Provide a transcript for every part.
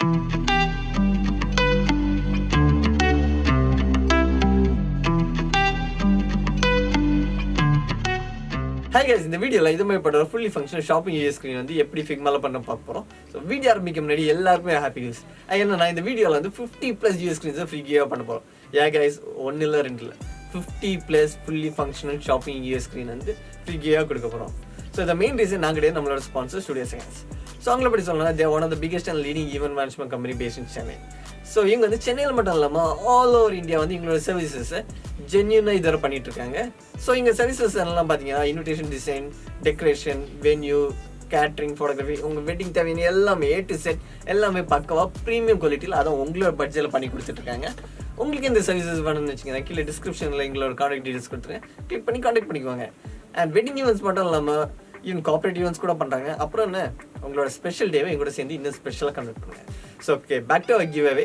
Hi guys, இந்த வீடியோல இது மாதிரி பண்ற fully functional shopping use screen வந்து எப்படி Figmaல பண்ண பார்க்க போறோம். சோ வீடியோ ஆரம்பிக்க முன்னாடி எல்லாருக்கும் ஹாப்பி நியூஸ். ஏன்னா இந்த வீடியோல வந்து 50+ யூஸ் ஸ்கிரீன்ஸ் ஃப்ரீ கிவ் பண்ண போறோம். guys, ஒன்னு இல்ல ரெண்டு இல்ல 50+ fully functional shopping use screen வந்து ஃப்ரீ கிவ் கொடுக்க போறோம். சோ the main reason நாங்களே நம்மளோட ஸ்பான்சர் ஸ்டுடியோ செகண்ட்ஸ். சோ அவங்கள பத்தி சொல்லணும்னா they are one of the biggest and leading event management company based in Chennai. So இவங்க வந்து சென்னையில் மட்டும் இல்லாமல் ஆல் ஓவர் இந்தியா வந்து எங்களோட சர்வீசஸை ஜென்யூனாக இதில் பண்ணிட்டு இருக்காங்க. ஸோ இங்கே சர்வீசஸ் எல்லாம் பார்த்தீங்கன்னா invitation design, decoration, venue, catering, photography, உங்கள் வெட்டிங் தேவையான எல்லாமே A to Z எல்லாமே பக்கவாக ப்ரீமியம் குவாலிட்டியில் அதை உங்களோட பட்ஜெட்டில் பண்ணி கொடுத்துட்ருக்காங்க. உங்களுக்கு இந்த சர்வீசஸ் வேணும்னு வச்சுக்கோங்க, கீழே டிஸ்கிரிப்ஷனில் எங்களோட கான்டாக்ட் டீடைல்ஸ் கொடுத்துருக்கேன், கிளிக் பண்ணி கான்டாக்ட் பண்ணிக்குவாங்க. அண்ட் வெட்டிங் ஈவெண்ட்ஸ் மட்டும் இல்லாமல் ஈவன் கார்பரேட் ஈவெண்ட்ஸ் கூட பண்ணுறாங்க. அப்புறம் என்ன, உங்களோட ஸ்பெஷல் டேவை எங்களோட சேர்ந்து இன்னும் ஸ்பெஷலாக கண்டக்ட் பண்ணுங்கள். So okay, back to give away.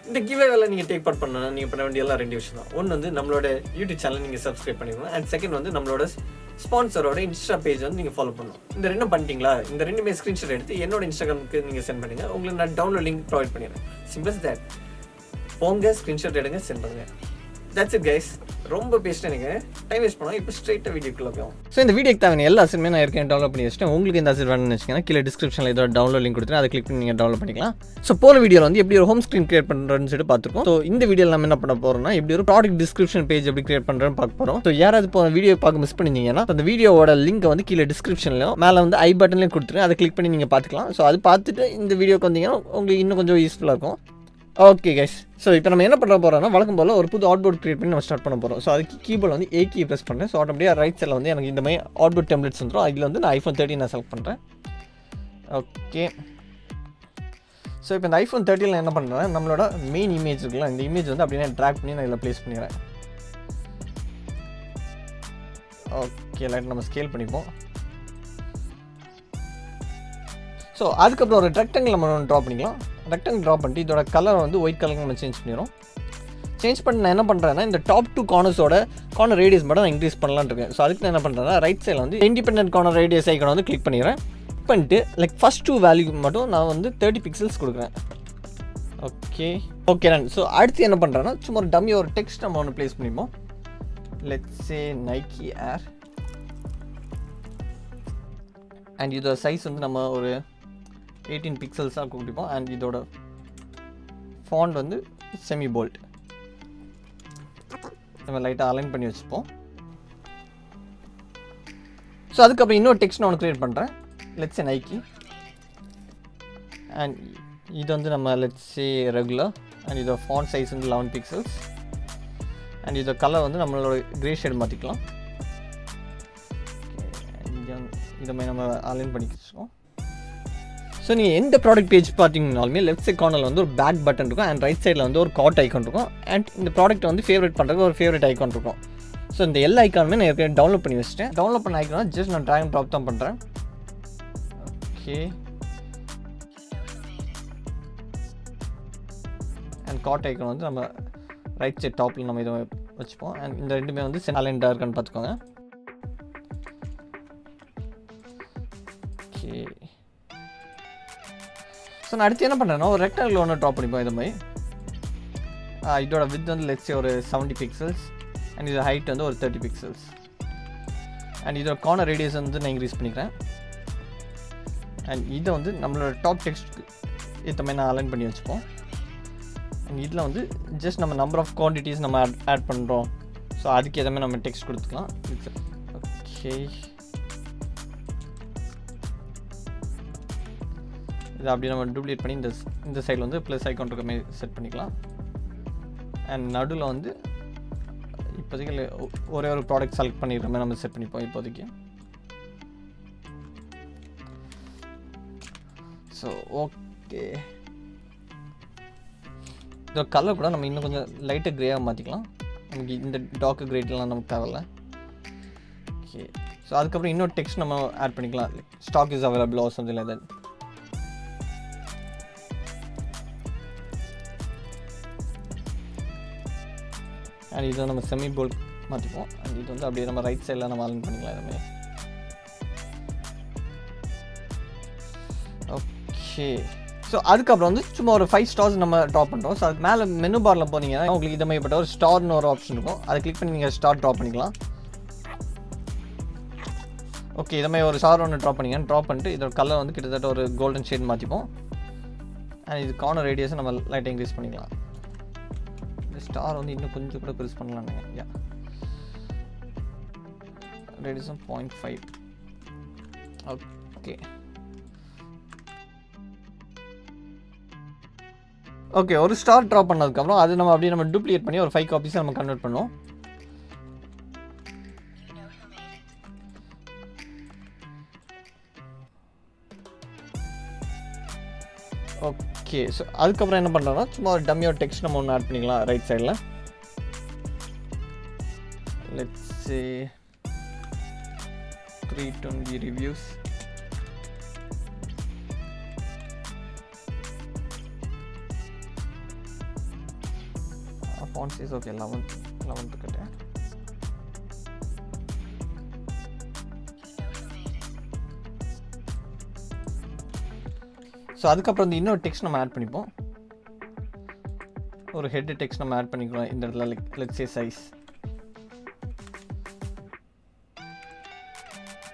இந்த கிவ் அவேல நீங்கள் டேக் பார்ட் பண்ணணும்னா நீங்கள் பண்ண வேண்டிய எல்லாம் 2 விஷயம் தான். ஒன்று வந்து நம்மளோட யூடியூப் சேனல் நீங்கள் சப்ஸ்கிரைப் பண்ணிக்கணும். அண்ட் செகண்ட் வந்து நம்மளோட ஸ்பான்சரோட இன்ஸ்டா பேஜ் வந்து நீங்கள் ஃபாலோ பண்ணணும். இந்த ரெண்டும் பண்ணிட்டீங்களா, இந்த ரெண்டுமே ஸ்க்ரீன்ஷாட் எடுத்து என்னோட இன்ஸ்டாகிராமுக்கு நீங்கள் சென்ட் பண்ணுங்கள். உங்களுக்கு நான் டவுன்லோட் லிங்க் ப்ரொவைட் பண்ணிடுறேன். சிம்பிள் தட், போங்க ஸ்க்ரீன்ஷாட் எடுங்க, சென்ட் பண்ணுங்கள். That's it guys. ரொம்ப பேசிட்டேன், நீங்கள் டைம் வேஸ்ட் பண்ணோம். இப்போ ஸ்ட்ரெயிட்டாக வீடியோக்குள்ள போவோம். ஸோ இந்த வீடியோக்கு தேவை எல்லா அசைன்மெண்ட் நான் ஏற்கனவே டவுன்லோட் பண்ணி வச்சுட்டேன். உங்களுக்கு இந்த அசைன் வேணும்னு வச்சுக்கோங்க, கீழே டிஸ்கிரிப்ஷனில் ஏதோ டவுன்லோட் லிங்க் கொடுத்துட்டு அதை கிளிக் பண்ணி நீங்கள் டவுன்லோட் பண்ணிக்கலாம். ஸோ போன வீடியோவில் வந்து எப்படி ஒரு ஹோம் ஸ்க்ரீன் கிரியேட் பண்ணுறதுன்னு சொல்லிட்டு பார்த்துருக்கோம். ஸோ இந்த வீடியோவில் நம்ம என்ன பண்ண போகிறோம்னா, எப்படி ஒரு ப்ராடக்ட் டிஸ்கிரிப்ஷன் பேஜ் எப்படி கிரியேட் பண்ணுறதுன்னு பார்க்க போகிறோம். ஸோ யாராவது போன வீடியோ பார்க்க மிஸ் பண்ணிங்கன்னா அந்த வீடியோவோட லிங்க் வந்து கீழே டிஸ்கிரிப்ஷன்லையும் மேலே வந்து ஐ பட்டன்லேயும் கொடுத்துருங்க, அதை கிளிக் பண்ணி நீங்கள் பார்த்துக்கலாம். ஸோ அது பார்த்துட்டு இந்த வீடியோக்கு வந்தீங்கன்னா உங்களுக்கு இன்னும் கொஞ்சம் யூஸ்ஃபுல்லாக இருக்கும். ஓகே கைஸ், ஸோ இப்போ நம்ம என்ன பண்ண போகிறோம்னா, வழக்கம் போல் ஒரு புது அவுட்போர்ட் கிரியேட் பண்ணி நம்ம ஸ்டார்ட் பண்ண போகிறோம். ஸோ அதுக்கு கீபோர்டில் வந்து A கீ ப்ரெஸ் பண்ணுறேன். ஸோ ஆட்டோமேட்டிக்காக ரைட் சைடில் வந்து எனக்கு இந்த மாதிரி அவுட்போர்ட் டெம்ப்ளேட்ஸ் வந்துடும். அதில் வந்து நான் iPhone 13 நான் செலக்ட் பண்ணுறேன். ஓகே, ஸோ இப்போ இந்த iPhone 13 என்ன பண்ணுறேன், நம்மளோட மெயின் இமேஜ் இருக்குல்ல, இந்த இமேஜ் வந்து அப்படியே ட்ராக் பண்ணி நான் இதில் ப்ளேஸ் பண்ணிடுறேன். ஓகே, லைட் நம்ம ஸ்கேல் பண்ணிப்போம். ஸோ அதுக்கப்புறம் ஒரு ரெக்டாங்கிள் நம்ம ட்ரா பண்ணிக்கலாம். ரெக்டாங்கிள் ட்ரா பண்ணிட்டு இதோட கலர் வந்து ஒயிட் கலர் நம்ம சேஞ்ச் பண்ணிடுறோம். சேஞ்ச் பண்ணி நான் என்ன பண்ணுறேன்னா, இந்த டாப் 2 கார்னர்ஸோட கார்னர் ரேடியஸ் மட்டும் நான் இன்க்ரீஸ் பண்ணலான்னு இருக்கேன். ஸோ அதுக்கு நான் என்ன பண்ணுறேன்னா, ரைட் சைடில் வந்து இண்டிபெண்டன்ட் கார்னர் ரேடியஸ் ஐக்கான வந்து கிளிக் பண்ணிடுறேன். கிளிக் பண்ணிட்டு லைக் ஃபஸ்ட் 2 வேல்யூ மட்டும் நான் வந்து 30 பிக்சல்ஸ் கொடுக்குறேன். Okay run. ஸோ அடுத்து என்ன பண்ணுறேன்னா, சும்மா ஒரு டம்மி ஒரு டெக்ஸ்ட் நம்ம ஒன்று ப்ளேஸ் பண்ணிப்போம். Let's say Nike air. And இதோட சைஸ் வந்து நம்ம ஒரு 18 பிக்சல்ஸாக கொடுப்போம். அண்ட் இதோட ஃபாண்ட் வந்து செமி போல்ட் நம்ம லைட்டாக அலைன் பண்ணி வச்சுப்போம். ஸோ அதுக்கப்புறம் இன்னொரு டெக்ஸ்ட் நான் ஒன்று க்ரியேட் பண்ணுறேன். Let's say Nike. அண்ட் இது வந்து நம்ம லெட்ஸ் சே ரெகுலர். அண்ட் இதோட ஃபாண்ட் சைஸ் வந்து 11 பிக்சல்ஸ். அண்ட் இதோட கலர் வந்து நம்மளோட கிரே ஷேட் மாற்றிக்கலாம். இதை மாதிரி நம்ம அலைன் பண்ணி வச்சுக்கோம். ஸோ நீங்கள் எந்த ப்ராடக்ட் பேஜ் பார்த்தீங்கன்னாலுமே லெஃப்ட் சைட் கார்னரில் வந்து ஒரு பேக் பட்டன் இருக்கும். அண்ட் ரைட் சைடில் வந்து ஒரு கார்ட் ஐக்கான் இருக்கும். அண்ட் இந்த ப்ராடக்ட்டை வந்து ஃபேவரட் பண்ணுறதுக்கு ஒரு ஃபேவரட் ஐக்கான் இருக்கும். ஸோ இந்த எல்லா ஐக்கானுமே நான் ஏற்கனவே டவுன்லோட் பண்ணி வச்சுட்டேன். டவுன்லோட் பண்ண ஐக்கான ஜஸ்ட் நான் ட்ராக் அண்ட் ட்ராப் தான் பண்ணுறேன். ஓகே, அண்ட் கார்ட் ஐக்கான் வந்து நம்ம ரைட் சைட் டாப்பில் நம்ம இதை வச்சுப்போம். அண்ட் இந்த ரெண்டுமே வந்து அலைன்டாக இருக்கான்னு பார்த்துக்கோங்க. ஓகே, ஸோ நான் அடுத்து என்ன பண்ணுறேன்னா, ஒரு ரெக்டாங்கிள் ஒன்று ட்ரா பண்ணிப்போம். இது மாதிரி இதோட வித் வந்து லெட்ஸ் ஒரு 70 பிக்சல்ஸ். அண்ட் இதோட ஹைட் வந்து ஒரு 30 பிக்சல்ஸ். அண்ட் இதோட கார்னர் ரேடியஸ் வந்து நான் இன்க்ரீஸ் பண்ணிக்கிறேன். அண்ட் இதை வந்து நம்மளோட டாப் டெக்ஸ்ட்டுக்கு ஏற்ற மாதிரி நான் அலைன் பண்ணி வச்சுப்போம். அண்ட் இதில் வந்து ஜஸ்ட் நம்ம நம்பர் ஆஃப் குவான்டிட்டிஸ் நம்ம ஆட் பண்ணுறோம். ஸோ அதுக்கு ஏற்ற மாதிரி நம்ம டெக்ஸ்ட் கொடுத்துக்கலாம். ஓகே, இதை அப்படியே நம்ம டூப்ளிகேட் பண்ணி இந்த சைடில் வந்து ப்ளஸ் ஐக்கான் இருக்க மாதிரி செட் பண்ணிக்கலாம். அண்ட் நடுவில் வந்து இப்போதைக்கு ஒரே ஒரு ப்ராடக்ட் செலக்ட் பண்ணிடுற மாதிரி நம்ம செட் பண்ணிப்போம் இப்போதைக்கு. ஸோ ஓகே, இதோட கலர் கூட நம்ம இன்னும் கொஞ்சம் லைட்டாக க்ரேயாக மாற்றிக்கலாம். நமக்கு இந்த டார்க் க்ரேட்லாம் நமக்கு தேவையில்ல. ஓகே, ஸோ அதுக்கப்புறம் இன்னொரு டெக்ஸ்ட் நம்ம ஆட் பண்ணிக்கலாம். Stock is available or something like that. And இதை நம்ம செமி போல்ட் மாற்றிப்போம். அண்ட் இது வந்து அப்படியே நம்ம ரைட் சைடில் நம்ம அலைன் பண்ணிக்கலாம். இதுமாதிரி ஓகே, ஸோ அதுக்கப்புறம் வந்து சும்மா ஒரு 5 ஸ்டார்ஸ் நம்ம ட்ராப் பண்ணுறோம். ஸோ அதுக்கு மேலே மெனு பாரில் போனீங்கன்னா உங்களுக்கு இதை மாதிரிப்பட்ட ஒரு ஸ்டார்னு ஒரு ஆப்ஷன் இருக்கும். அதை கிளிக் பண்ணி நீங்கள் ஸ்டார் ட்ராப் பண்ணிக்கலாம். ஓகே, இதை மாதிரி ஒரு ஸ்டார் ஒன்று ட்ராப் பண்ணிட்டு இதோட கலர் வந்து கிட்டத்தட்ட ஒரு கோல்டன் ஷேட் மாற்றிப்போம். அண்ட் இது கார்னர் ரேடியஸை நம்ம லைட்டாக இன்க்ரீஸ் பண்ணிக்கலாம். இந்த ஸ்டார் வந்து இன்னும் கொஞ்சம் கூட பெருசு பண்ணலான்னு யா ரேடியஸும் 0.5. ஓகே ஓகே, ஒரு ஸ்டார் ட்ராப் பண்ணதுக்கப்புறம் அது நம்ம அப்படியே நம்ம டூப்ளிகேட் பண்ணி ஒரு 5 காப்பீஸை நம்ம கன்வெர்ட் பண்ணுவோம். ஓகே, ஸோ அதுக்கப்புறம் என்ன பண்ணுறோன்னா சும்மா ஒரு டம்மியோட டெக்ஸ்ட் நம்ம ஒன்று ஆட் பண்ணிக்கலாம் ரைட் சைடில். Let's say 320 reviews. font size okay 11th கட்டேன். ஸோ அதுக்கப்புறம் வந்து இன்னொரு டெக்ஸ்ட் நம்ம ஆட் பண்ணிப்போம். ஒரு ஹெட் டெக்ஸ்ட் நம்ம ஆட் பண்ணிக்கலாம் இந்த இடத்துல. Let's say size.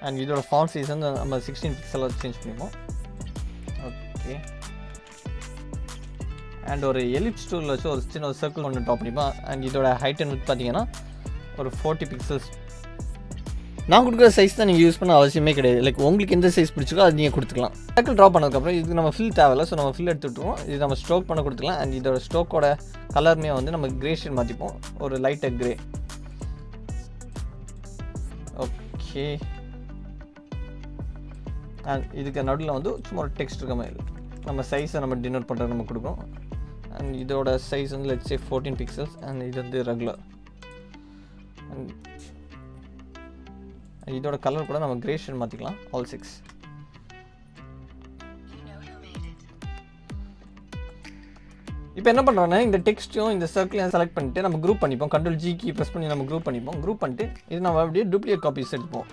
அண்ட் இதோட ஃபாண்ட் சைஸ் வந்து நம்ம 16 பிக்சலாக சேஞ்ச் பண்ணிப்போம். ஓகே, அண்ட் ஒரு எலிப்ஸ் டூலில் வச்சு ஒரு சின்ன ஒரு சர்க்கிள் ஒன்று ட்ராப் பண்ணிப்போம். அண்ட் இதோட ஹைட் வந்து பார்த்தீங்கன்னா ஒரு 40 பிக்சல்ஸ். நான் கொடுக்குற சைஸ் தான் நீங்கள் யூஸ் பண்ண அவசியமே கிடையாது. லைக் உங்களுக்கு எந்த சைஸ் பிடிச்சிக்கோ அது நீங்கள் கொடுத்துக்கலாம். சர்க்கிள் ட்ராப் பண்ணதுக்கப்புறம் இதுக்கு நம்ம ஃபில் தேவையில்லை. ஸோ நம்ம ஃபில் எடுத்துகிட்டுருவோம். இது நம்ம ஸ்ட்ரோக் பண்ண கொடுத்துக்கலாம். அண்ட் இதோட ஸ்ட்ரோக்கோட கலருமே வந்து நம்ம கிரே ஷேட் மாற்றிப்போம், ஒரு லைட்டாக கிரே. ஓகே, அண்ட் இதுக்கு நடுவில் வந்து சும்மா ஒரு டெக்ஸ்ட் இருக்க மாதிரி நம்ம சைஸை நம்ம டினோட் பண்ணுறது நம்ம கொடுக்குறோம். அண்ட் இதோட சைஸ் வந்து லெட்ஸ் சே 14 பிக்சல்ஸ். அண்ட் இது வந்து ரெகுலர். அண்ட் இதோட கலர் கூட நம்ம கிரே ஷேட் மாற்றிக்கலாம், ஆல் 6. இப்போ என்ன பண்ணுறோன்னா இந்த டெக்ஸ்ட்டையும் இந்த சர்க்கிளையும் செலக்ட் பண்ணிட்டு நம்ம குரூப் பண்ணிப்போம். Ctrl G கீ ப்ரெஸ் பண்ணி நம்ம குரூப் பண்ணிப்போம். குரூப் பண்ணிட்டு இது நம்ம அப்படியே டூப்ளிகேட் காப்பீஸ் எடுப்போம்.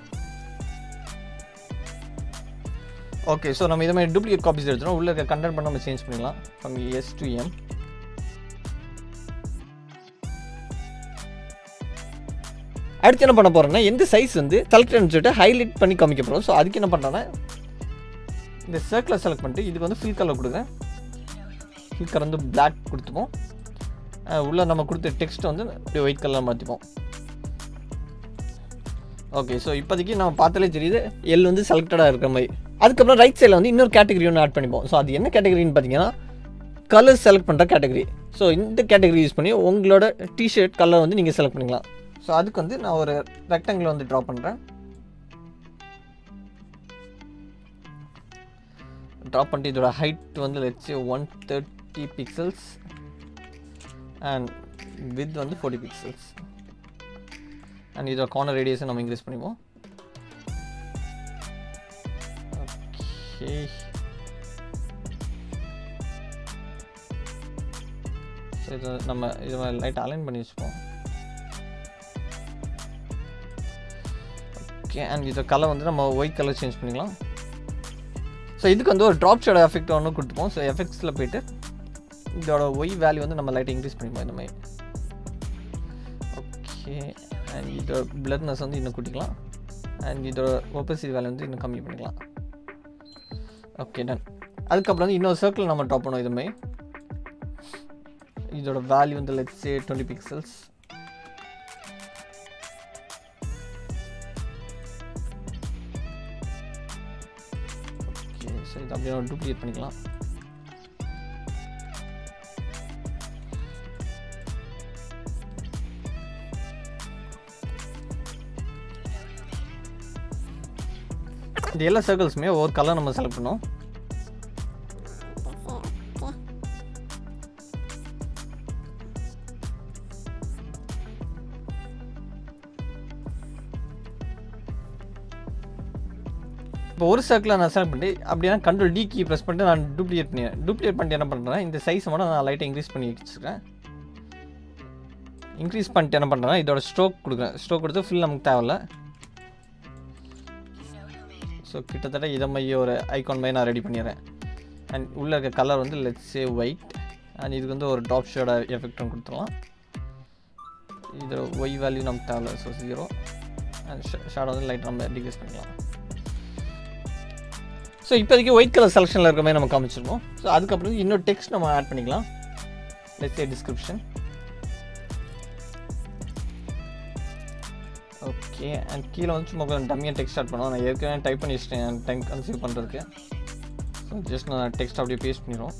ஓகே, ஸோ நம்ம இதை மாதிரி டூப்ளிகேட் காப்பீஸ் எடுத்துகிறோம். உள்ள இருக்க கண்டென்ட் பண்ண நம்ம சேஞ்ச் பண்ணிக்கலாம். From S to M. அடுத்து என்ன பண்ண போகிறோம்னா எந்த சைஸ் வந்து செலக்ட்னு சொல்லிட்டு ஹைலைட் பண்ணி காமிக்க போகிறோம். ஸோ அதுக்கு என்ன பண்ணுறோன்னா இந்த சர்க்கிளை செலக்ட் பண்ணிட்டு இதுக்கு வந்து ஃபில் கலர் கொடுக்குறேன். ஃபில் கலர் வந்து பிளாக் கொடுத்துப்போம். உள்ளே நம்ம கொடுத்த டெக்ஸ்ட்டை வந்து அப்படியே ஒயிட் கலரில் மாற்றிப்போம். ஓகே, ஸோ இப்போதைக்கு நம்ம பார்த்தாலே தெரியுது எல் வந்து செலக்டடாக இருக்கிற மாதிரி. அதுக்கப்புறம் ரைட் சைடில் வந்து இன்னொரு கேட்டகரி ஒன்று ஆட் பண்ணிப்போம். ஸோ அது என்ன கேட்டகரின்னு பார்த்தீங்கன்னா கலர் செலக்ட் பண்ணுற கேட்டகரி. ஸோ இந்த கேட்டகரி யூஸ் பண்ணி உங்களோட டிஷர்ட் கலர் வந்து நீங்கள் செலக்ட் பண்ணிக்கலாம். ஸோ அதுக்கு வந்து நான் ஒரு ரெக்டாங்கிள் வந்து ட்ரா பண்ணுறேன். ட்ரா பண்ணிட்டு இதோட ஹைட் வந்து let's say 130 pixels and with வந்து 40 பிக்சல்ஸ். அண்ட் இதோட கார்னர் ரேடியஸை நம்ம இன்க்ரீஸ் பண்ணிப்போம். ஓகே, ஸோ இதை நம்ம லைட்டாக அலைன் பண்ணி வச்சுப்போம். ஓகே, அண்ட் இதோட கலர் வந்து நம்ம ஒயிட் கலர் சேஞ்ச் பண்ணிக்கலாம். ஸோ இதுக்கு வந்து ஒரு ட்ராப் ஷேடோ எஃபெக்ட் ஒன்று கொடுத்துப்போம். ஸோ எஃபெக்ட்ஸில் போய்ட்டு இதோட ஒய் வேல்யூ வந்து நம்ம லைட்டாக இன்க்ரீஸ் பண்ணிப்போம் இந்த மாதிரி. ஓகே, அண்ட் இதோட பிளர்னஸ் வந்து இன்னும் கூட்டிக்கலாம். அண்ட் இதோட ஒப்பசிட்டி வேல்யூ வந்து இன்னும் கம்மி பண்ணிக்கலாம். Okay, done. அதுக்கப்புறம் வந்து இன்னொரு சர்க்கிள் நம்ம ட்ராப் பண்ணுவோம் இதுமாதிரி. இதோட வேல்யூ வந்து let's say 20 pixels. Okay, so இது அப்படியே டூப்ளிகேட் பண்ணிக்கலாம். இந்த எல்லா சர்க்கிள்ஸுமே ஒவ்வொரு கலர் நம்ம செலக்ட் பண்ணோம். இப்போ ஒரு சர்க்கிளை நான் செலக்ட் பண்ணிட்டு அப்படின்னா Ctrl D கீ ப்ரெஸ் பண்ணிட்டு நான் டூப்ளிகேட் பண்ணிட்டு என்ன பண்ணுறேன், இந்த சைஸை மட்டும் நான் லைட்டாக இன்க்ரீஸ் பண்ணி வச்சுருக்கேன். இன்க்ரீஸ் பண்ணிட்டு என்ன பண்ணுறேன்னா இதோட ஸ்ட்ரோக் கொடுக்குறேன். ஸ்ட்ரோக் கொடுத்து ஃபுல் நமக்கு தேவையில்லை. ஸோ கிட்டத்தட்ட இதை மாதிரி ஒரு ஐகான் மாதிரி நான் ரெடி பண்ணிடுறேன். அண்ட் உள்ளே இருக்க கலர் வந்து லெட்ஸ் சே ஒயிட். அண்ட் இதுக்கு வந்து ஒரு டாப் ஷேடோ எஃபெக்ட் கொடுத்துடலாம். இது ஒய் வேல்யூ நமக்கு தேவை, ஸோ 0. அண்ட் ஷேடோ வந்து லைட் நம்ம டிக்ரீஸ் பண்ணிக்கலாம். ஸோ இப்போதைக்கு ஒயிட் கலர் செலெக்ஷனில் இருக்க மாதிரி நம்ம காமிச்சிருக்கோம். ஸோ அதுக்கப்புறம் இன்னொரு டெக்ஸ்ட் நம்ம ஆட் பண்ணிக்கலாம். Let's say description. Okay. And கீழே வந்து சும்மா கொஞ்சம் டம்மியாக டெக்ஸ்ட் ஆட் பண்ணுவோம். நான் ஏற்கனவே டைப் பண்ணி வச்சிட்டேன் டைம் கன்சீவ் பண்ணுறதுக்கு. ஸோ ஜஸ்ட் நான் டெக்ஸ்ட் அப்படியே பேஸ்ட் பண்ணிடுவோம்.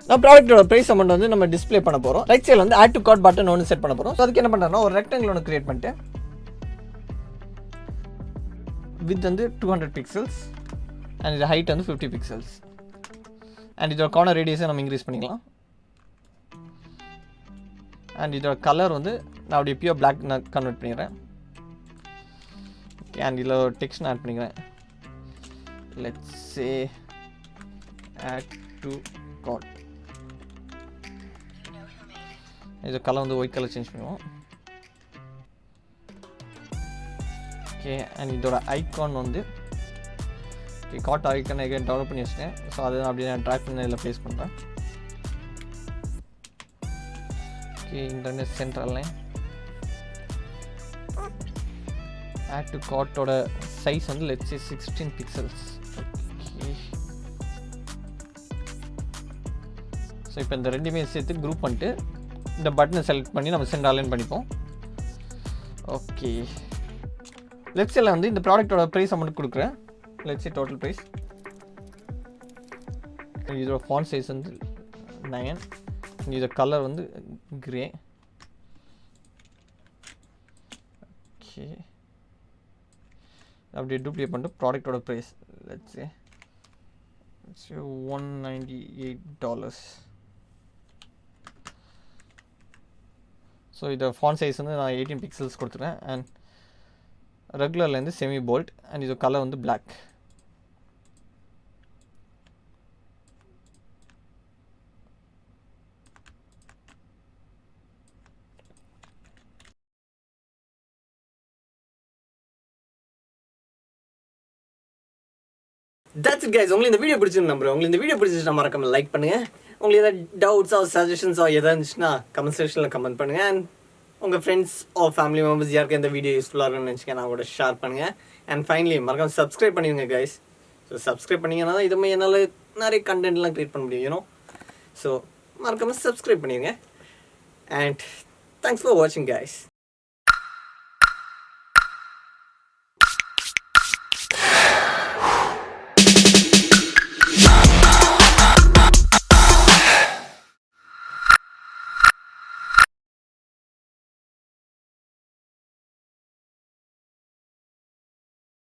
நான் ப்ராடக்ட்டோட ப்ரைஸ் அமௌண்ட் வந்து நம்ம டிஸ்ப்ளே பண்ண போகிறோம். ரைட் சைடில் வந்து ஆட் டு கார்ட் பட்டன் ஒன்று செட் பண்ண போகிறோம். ஸோ அதுக்கு என்ன பண்ணுறோம்னா ஒரு ரெக்டாங்கிள் ஒன்று கிரியேட் பண்ணிட்டு வித் வந்து 200 பிக்சல்ஸ் அண்ட் இது ஹைட் வந்து 50 பிக்சல்ஸ். அண்ட் இதோட கார்னர் ரேடியஸை நம்ம இன்க்ரீஸ் பண்ணிக்கலாம். அண்ட் இதோட கலர் வந்து நான் அப்படியே பியூர் பிளாக் நான் கன்வெர்ட் பண்ணிடுறேன். ஓகே. அண்ட் இதில் ஒரு டெக்ஸ்ட் நான் ஆட் பண்ணிக்கிறேன். Let's say add to cart. இதோட கலர் வந்து ஒயிட் கலர் சேஞ்ச் பண்ணுவோம். ஓகே. அண்ட் இதோட ஐக்கான் வந்து கார்ட் ஐக்கான் எகைன் டெவலப் பண்ணி வச்சிட்டேன். ஸோ அதை அப்படியே நான் ட்ராக் பண்ணி இதில் ப்ளேஸ் பண்ணுறேன். Okay. Internet central line. Add to கார்ட்டோட சைஸ் வந்து let's say 16 pixels. Okay. So இப்போ இந்த ரெண்டுமே சேர்த்து குரூப் பண்ணிட்டு இந்த பட்டனை செலக்ட் பண்ணி நம்ம சென்ட் அலைன் பண்ணிப்போம். ஓகே. லெஃப்ட் சைடில் வந்து இந்த ப்ராடக்ட்டோட ப்ரைஸ் அமௌண்ட் கொடுக்குறேன். Let's say total price. இதோட ஃபாண்ட் சைஸ் வந்து 9. இதோட கலர் வந்து கிரே. ஓகே. அப்படியே டூப்ளிகேட் பண்ணிட்டு ப்ராடக்ட்டோட ப்ரைஸ் லெட்ஸ் சே $198. ஸோ இதோட ஃபாண்ட் சைஸ் வந்து நான் 18 பிக்சல்ஸ் கொடுத்துருக்கேன். அண்ட் ரெகுலர்லேருந்து செமி போல்ட். அண்ட் இதோட கலர் வந்து பிளாக். That's it guys. உங்களுக்கு இந்த வீடியோ பிடிச்சிருந்து நம்புறேன். உங்களுக்கு இந்த வீடியோ பிடிச்சிருந்தா மறக்காம லைக் பண்ணுங்க. உங்களுக்கு ஏதாவது டவுட்ஸ் ஆர் சஜஷன்ஸ் ஆர் எதாவது இருந்துச்சுன்னா கமெண்ட் செக்ஷனில் கமெண்ட் பண்ணுங்க. அண்ட் உங்கள் ஃப்ரெண்ட்ஸ் ஆர் ஃபேமிலி மெம்பர்ஸ் யாருக்கு இந்த வீடியோ யூஸ்ஃபுல்லாக இருக்குன்னு நினச்சிக்க நான் கூட ஷேர் பண்ணுங்க. அண்ட் ஃபைனலி மறக்காம சப்ஸ்கிரைப் பண்ணிடுங்க கைஸ். ஸோ சப்ஸ்கிரைப் பண்ணிங்கன்னா தான் இதுமாதிரி என்னால் நிறைய கண்டென்ட்லாம் க்ரியேட் பண்ண முடியும் யூனோ. ஸோ மறக்காம சப்ஸ்கிரைப் பண்ணிடுங்க. அண்ட் தேங்க்ஸ் ஃபார் வாட்சிங் கைஸ்.